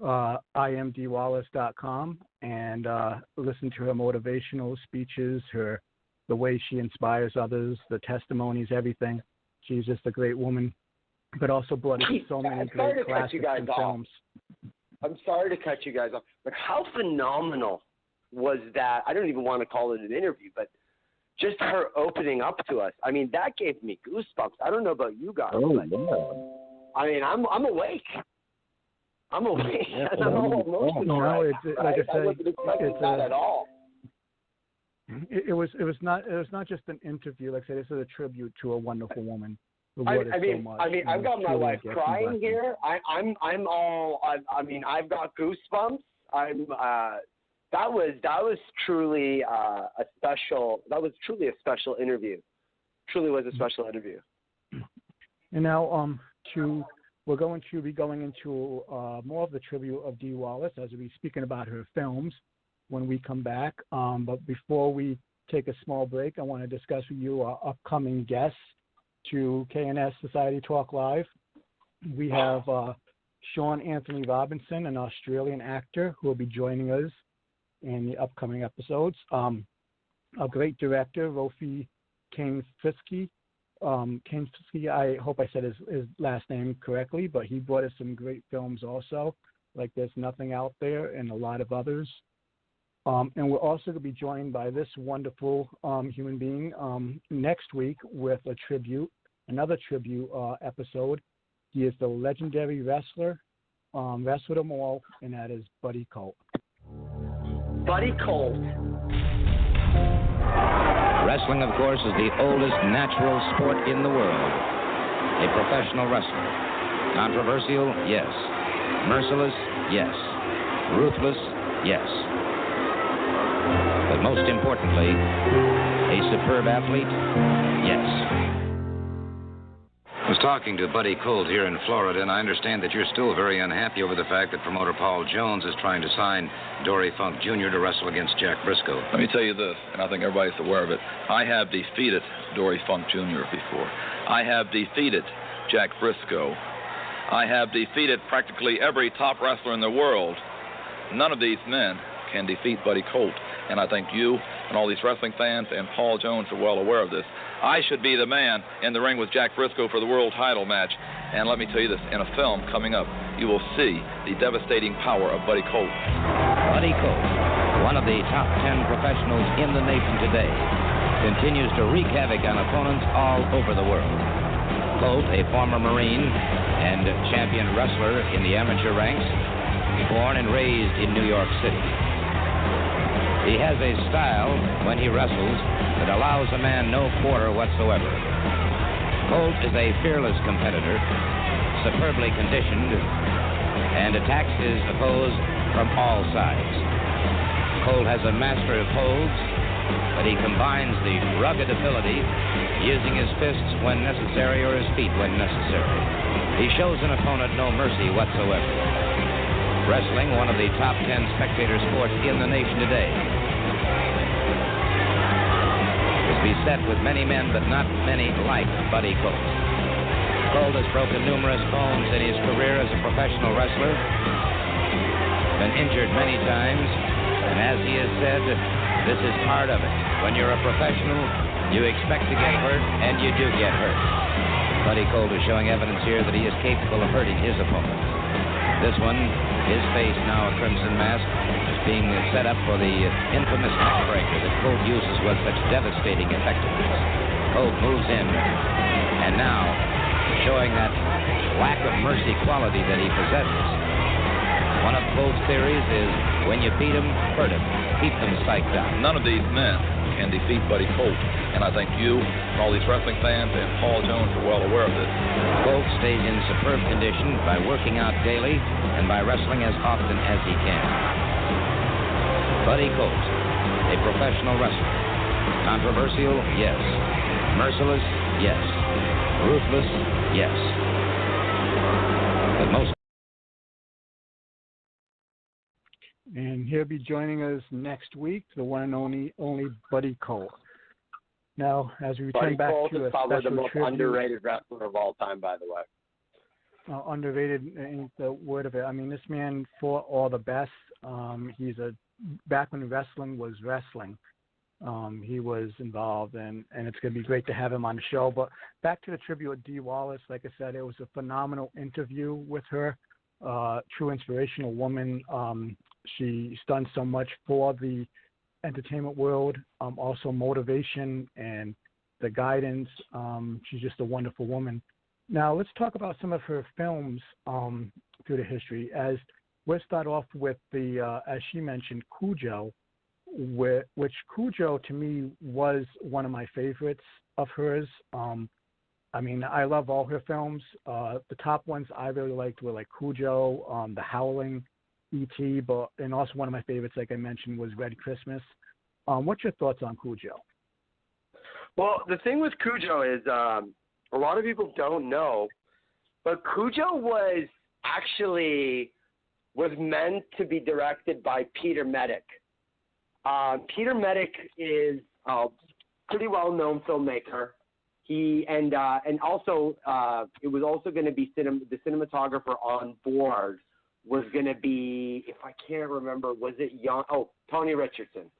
imdeewallace.com and listen to her motivational speeches, the way she inspires others, the testimonies, everything. She's just a great woman, but also brought in so many great classics and films. I'm sorry to cut you guys off, but how phenomenal was that? I don't even want to call it an interview, but just her opening up to us. I mean, that gave me goosebumps. I don't know about you guys. I mean, I'm awake. I'm awake. Yeah, and I'm all emotional. Like I say, I wasn't expecting that at all. It was not just an interview. Like I said, this is a tribute to a wonderful woman. I've got my wife crying here. I'm all. I mean, I've got goosebumps. That was truly a special. That was truly a special interview. Truly was a special interview. And now, we're going to be going into more of the tribute of Dee Wallace as we'll be speaking about her films when we come back. But before we take a small break, I want to discuss with you our upcoming guests to K&S Society TALK Live. We have Sean Anthony Robinson, an Australian actor who will be joining us in the upcoming episodes. A great director, Rofi Kane-Fiske. I hope I said his last name correctly, but he brought us some great films also, like There's Nothing Out There and a lot of others. And we're also going to be joined by this wonderful human being next week with another tribute episode. He is the legendary wrestler, wrestler them all, and that is Buddy Colt. Buddy Colt. Wrestling, of course, is the oldest natural sport in the world. A professional wrestler. Controversial? Yes. Merciless? Yes. Ruthless? Yes. But most importantly, a superb athlete? Yes. I was talking to Buddy Colt here in Florida, and I understand that you're still very unhappy over the fact that promoter Paul Jones is trying to sign Dory Funk Jr. to wrestle against Jack Briscoe. Let me tell you this, and I think everybody's aware of it. I have defeated Dory Funk Jr. before. I have defeated Jack Briscoe. I have defeated practically every top wrestler in the world. None of these men can defeat Buddy Colt. And I think you and all these wrestling fans and Paul Jones are well aware of this. I should be the man in the ring with Jack Briscoe for the world title match. And let me tell you this, in a film coming up, you will see the devastating power of Buddy Colt. Buddy Colt, one of the top 10 professionals in the nation today, continues to wreak havoc on opponents all over the world. Colt, a former Marine and champion wrestler in the amateur ranks, born and raised in New York City. He has a style when he wrestles that allows a man no quarter whatsoever. Colt is a fearless competitor, superbly conditioned, and attacks his opponents from all sides. Colt has a master of holds, but he combines the rugged ability using his fists when necessary or his feet when necessary. He shows an opponent no mercy whatsoever. Wrestling, one of the top 10 spectator sports in the nation today, is beset with many men, but not many like Buddy Colt. Colt has broken numerous bones in his career as a professional wrestler, been injured many times, and as he has said, this is part of it. When you're a professional, you expect to get hurt, and you do get hurt. Buddy Colt is showing evidence here that he is capable of hurting his opponent. This one, his face now a crimson mask, is being set up for the infamous neckbreaker that Colt uses with such devastating effectiveness. Colt moves in, and now, showing that lack of mercy quality that he possesses. One of Colt's theories is, when you beat him, hurt him. Keep them psyched out. None of these men can defeat Buddy Colt, and I think you, all these wrestling fans, and Paul Jones are well aware of this. Colt stays in superb condition by working out daily and by wrestling as often as he can. Buddy Colt, a professional wrestler. Controversial? Yes. Merciless? Yes. Ruthless? Yes. But most. And he'll be joining us next week, the one and only Buddy Colt. Now, as we return back Colt to a is probably the special most tribute, underrated wrestler of all time, by the way. Underrated ain't the word of it. I mean, this man fought all the best. Back when wrestling was wrestling, he was involved, and it's going to be great to have him on the show. But back to the tribute of Dee Wallace, like I said, it was a phenomenal interview with her. True inspirational woman. She's done so much for the entertainment world, also motivation and the guidance. She's just a wonderful woman. Now, let's talk about some of her films through the history. As we'll start off with the, as she mentioned, Cujo, which Cujo to me was one of my favorites of hers. I mean, I love all her films. The top ones I really liked were like Cujo, The Howling, E.T., and also one of my favorites, like I mentioned, was Red Christmas. What's your thoughts on Cujo? Well, the thing with Cujo is a lot of people don't know, but Cujo was meant to be directed by Peter Medic. Peter Medic is a pretty well-known filmmaker. And also it was also going to be the cinematographer on board was going to be, if I can't remember, was it Tony Richardson.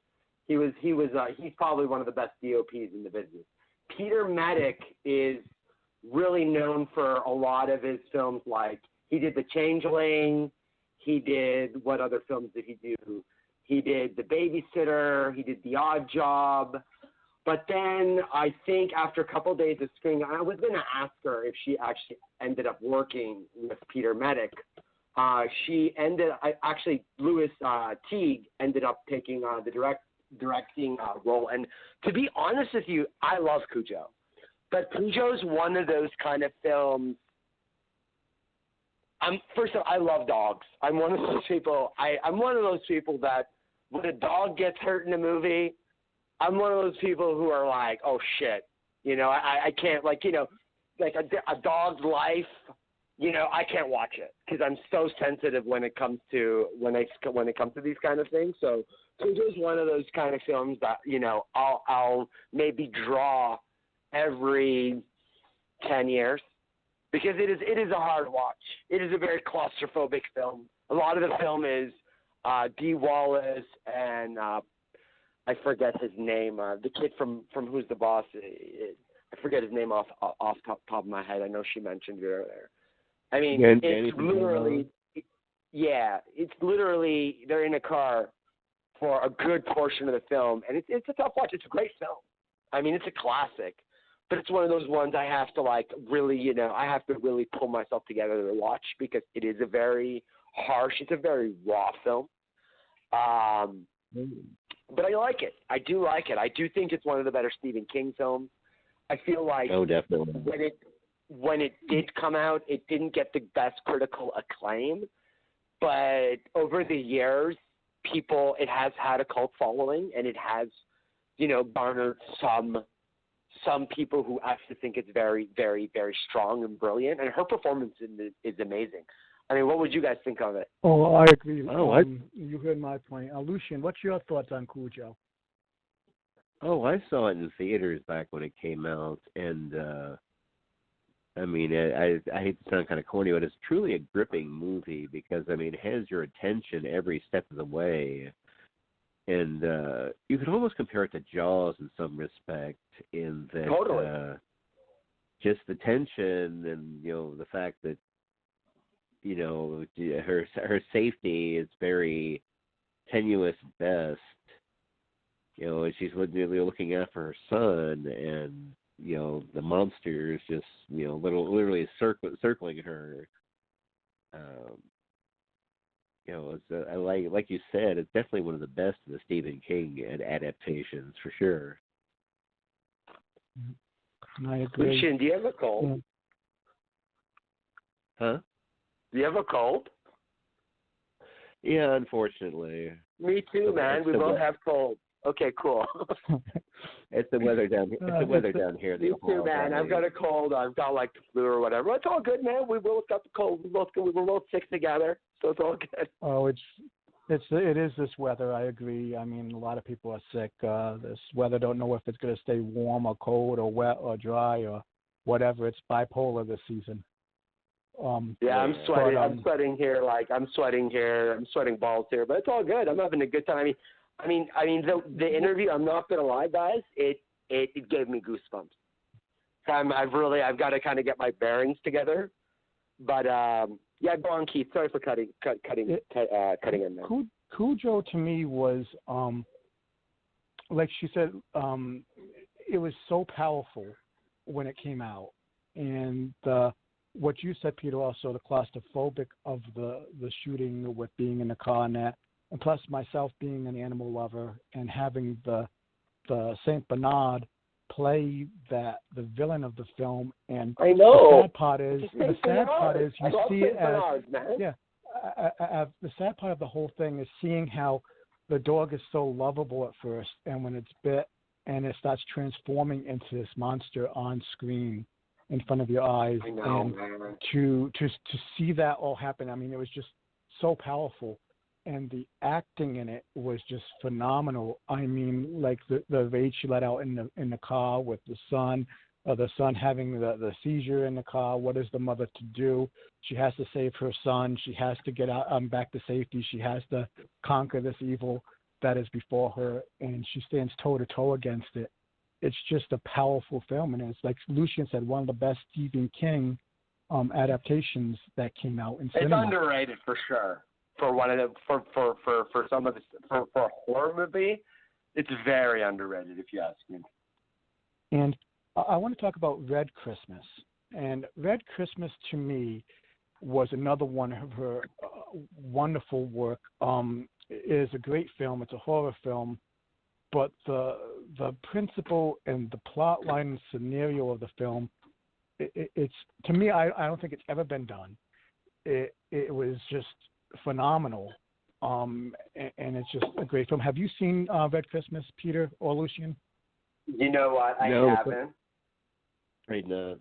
He's probably one of the best DOPs in the business. Peter Medic is really known for a lot of his films, like he did The Changeling. He did, what other films did he do? He did The Babysitter. He did The Odd Job. But then I think after a couple of days of screening, I was going to ask her if she actually ended up working with Peter Medic. Louis Teague ended up taking the directing role. And to be honest with you, I love Cujo. But Cujo's one of those kind of films. First of all, I love dogs. I'm one of those people. I'm one of those people that when a dog gets hurt in a movie, I'm one of those people who are like, oh shit, I can't, like a dog's life, I can't watch it because I'm so sensitive when it comes to these kind of things. So Cujo's one of those kind of films that I'll maybe draw every 10 years because it is a hard watch. It is a very claustrophobic film. A lot of the film is Dee Wallace and I forget his name. The kid from Who's the Boss. I forget his name off top of my head. I know she mentioned it earlier. I mean, it's literally they're in a car for a good portion of the film, and it's a tough watch. It's a great film. I mean, it's a classic, but it's one of those ones I have to really pull myself together to watch because it is a very harsh, it's a very raw film. but I like it. I do like it. I do think it's one of the better Stephen King films. I feel like definitely. when it did come out, it didn't get the best critical acclaim, but over the years, it has had a cult following, and it has, garnered some people who actually think it's very, very, very strong and brilliant, and her performance is amazing. I mean, what would you guys think of it? Oh, I agree. You heard my point. Lucian, what's your thoughts on Cujo? Oh, I saw it in theaters back when it came out, and I mean, I hate to sound kind of corny, but it's truly a gripping movie because, I mean, it has your attention every step of the way. And you could almost compare it to Jaws in some respect in that totally. Just the tension and, the fact that, her safety is very tenuous at best. And she's looking after her son, and the monster is just literally circling her. Like you said, it's definitely one of the best of the Stephen King adaptations for sure. I agree. Lucian, do you have a cold? Huh? Do you have a cold? Yeah, unfortunately. Me too, man. We both have colds. Okay, cool. It's the weather down here. It's the weather down here. Me too, man. I've got a cold. I've got like the flu or whatever. It's all good, man. We both got the cold. We were both sick together, so it's all good. Oh, it is this weather. I agree. I mean, a lot of people are sick. This weather, don't know if it's going to stay warm or cold or wet or dry or whatever. It's bipolar this season. Yeah, I'm sweating. I'm sweating here. I'm sweating here. I'm sweating balls here, but it's all good. I'm having a good time. I mean, the interview. I'm not gonna lie, guys. It gave me goosebumps. I've got to kind of get my bearings together. But yeah, go on, Keith. Sorry for cutting in there. Cujo to me was like she said, it was so powerful when it came out, and what you said, Peter, also the claustrophobic of the shooting with being in the car and that, and plus myself being an animal lover and having the Saint Bernard play the villain of the film. And I know. The sad part is you see it as the sad part of the whole thing is seeing how the dog is so lovable at first, and when it's bit and it starts transforming into this monster on screen in front of your eyes, and to see that all happen. I mean, it was just so powerful, and the acting in it was just phenomenal. I mean, like the rage she let out in the car with the son having the seizure in the car. What is the mother to do? She has to save her son. She has to get out back to safety. She has to conquer this evil that is before her, and she stands toe to toe against it. It's just a powerful film, and it's like Lucian said, one of the best Stephen King adaptations that came out in cinema. It's underrated for sure. For one of the for a horror movie, it's very underrated if you ask me. And I want to talk about Red Christmas. And Red Christmas to me was another one of her wonderful work. It is a great film. It's a horror film. But the principle and the plot line and scenario of the film, it's to me, I don't think it's ever been done. It was just phenomenal, and it's just a great film. Have you seen Red Christmas, Peter or Lucian? You know what? I haven't. Right now.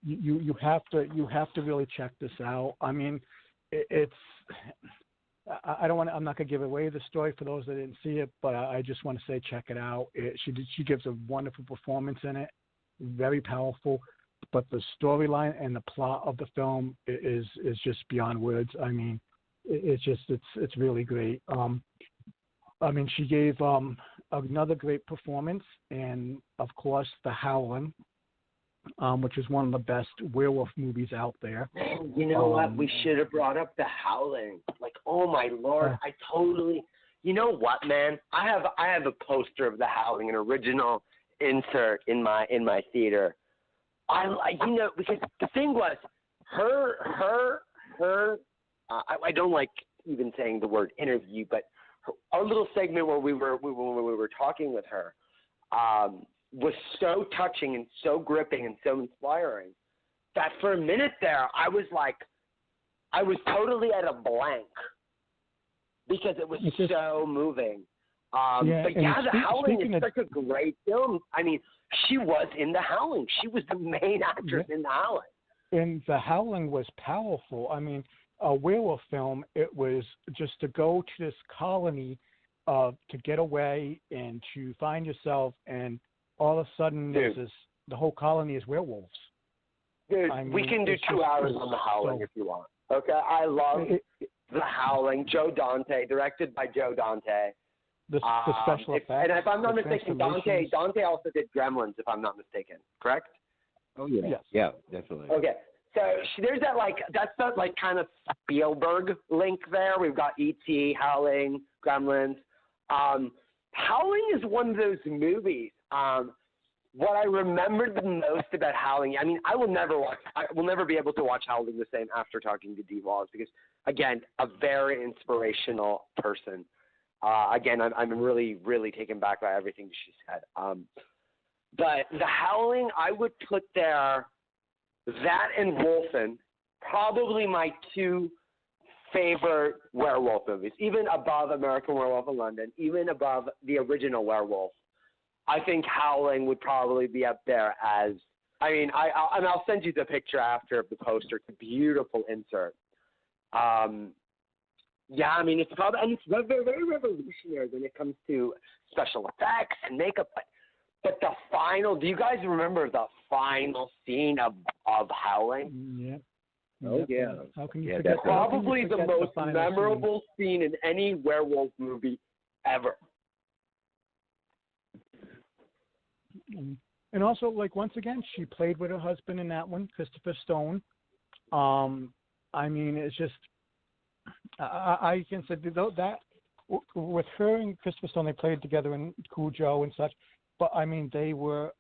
You have to really check this out. I mean, it's. I'm not going to give away the story for those that didn't see it, but I just want to say check it out. She gives a wonderful performance in it, very powerful. But the storyline and the plot of the film is just beyond words. I mean, it's really great. I mean, she gave another great performance, and of course, The Howling, which is one of the best werewolf movies out there. You know what? We should have brought up The Howling. Like, oh my Lord, I totally. You know what, man? I have a poster of The Howling, an original insert in my theater. Because the thing was, her. I don't like even saying the word interview, but our little segment where we were talking with her was so touching and so gripping and so inspiring that for a minute there I was totally at a blank because it was so moving. The Howling is such a great film. I mean, she was in The Howling. She was the main actress in The Howling. And The Howling was powerful. I mean, a werewolf film, it was just to go to this colony to get away and to find yourself, and all of a sudden the whole colony is werewolves. Dude, we can do 2 hours on The Howling if you want. Okay? I love The Howling. Joe Dante, directed by Joe Dante. The special effects. And if I'm not mistaken, Dante also did Gremlins, if I'm not mistaken. Correct? Oh, yeah. Yes. Yeah, definitely. Okay. So there's that's that kind of Spielberg link there. We've got E.T., Howling, Gremlins. Howling is one of those movies. What I remember the most about Howling, I mean, I will never be able to watch Howling the same after talking to Dee Wallace because, again, a very inspirational person. Again, I'm really, really taken back by everything she said. But The Howling, I would put there that and Wolfen, probably my 2 favorite werewolf movies, even above American Werewolf in London, even above the original Werewolf. I think Howling would probably be up there as, I mean, I'll send you the picture after of the poster. It's a beautiful insert. Yeah, I mean, it's probably, and it's very, very revolutionary when it comes to special effects and makeup. But the final, do you guys remember the final scene of Howling? Yeah. Oh, yeah. How can you forget? Probably the most the memorable scene in any werewolf movie ever. And also, once again, she played with her husband in that one, Christopher Stone. I mean, it's just, I can say that with her and Christopher Stone, they played together in Cujo and such. But I mean, they were